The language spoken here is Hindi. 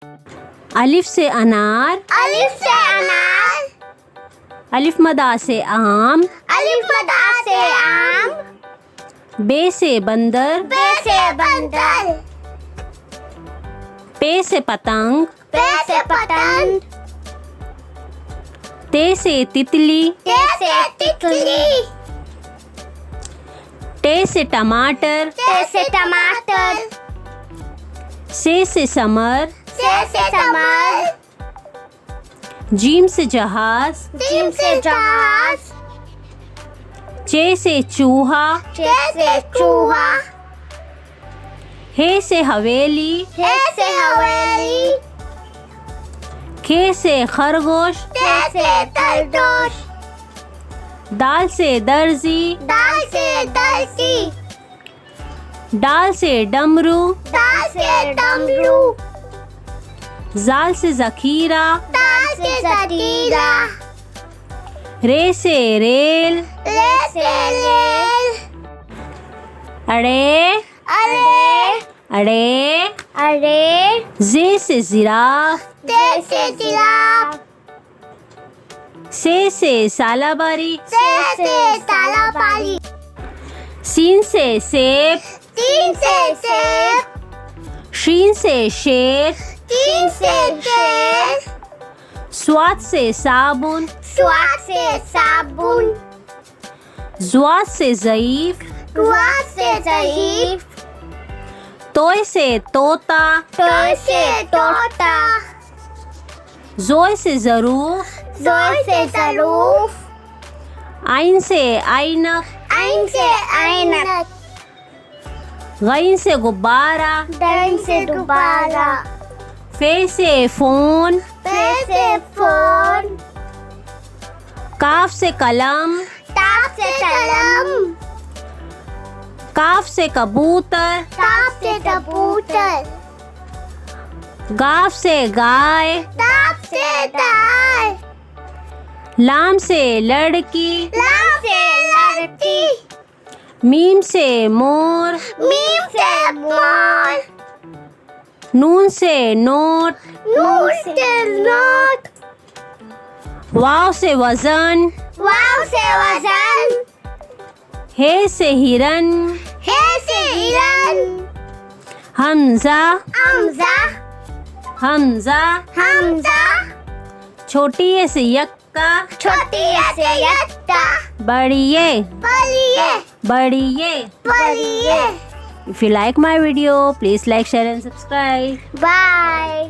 अलिफ से अनार, अलिफ से अनार, अलिफ मदा से आम, अलिफ मदा से आम, बे से बंदर, बे से बंदर, पे से पतंग, पे से पतंग, ते से तितली, ते से तितली, टे से टमाटर, ते से टमाटर, से समर, से समर, जीम से जहाज, जीम से जहाज, चे से चूहा, चे से चूहा, हे से हवेली, हे से हवेली, खे से खरगोश, ते से तरदोश, दाल से दर्जी, दाल से दर्जी, डाल से डमरू, दाल से डमरू, जाल से जखीरा, दाल से जकीरा, रे से रेल, ले से लेल, अड़े अरे अड़े, अरे, जे से जिराफ, ते से जिराफ, से सालाबारी, से सालाबारी, सीन से सेब, तीन से सेब, शीन से शेर, तीन से शेर, स्वाद से साबुन, स्वाद से साबुन, जुआद से ज़ईफ, रुआ से ज़ईफ, तोय से तोता, तोय से तोता, जोय से ज़रूफ, जोय से ज़रूफ, आइन से आइनक, आइन से ऐनक, गइन से गुब्बारा, दन से दोबारा, फे से फ़ोन, पे से फोन, काफ से कलम, ताप से कलम, काफ से कबूतर, ताप से कबूतर, गाफ से गाय, ताप से गाय, लाम से लड़की, लाम से लड़की, मीम से मोर, मीम से मोर, नून से नोट, नून से नोट, वाव से वजन, वाव से वजन, हे से हिरन, हे से हिरन, हमजा हमजा, हमजा, हमजा, छोटी ए से यक्का, छोटी से यत्ता, बड़ी ए, बलिए, बड़ी ए। बलिए, If you like my video, please like, share and subscribe. Bye.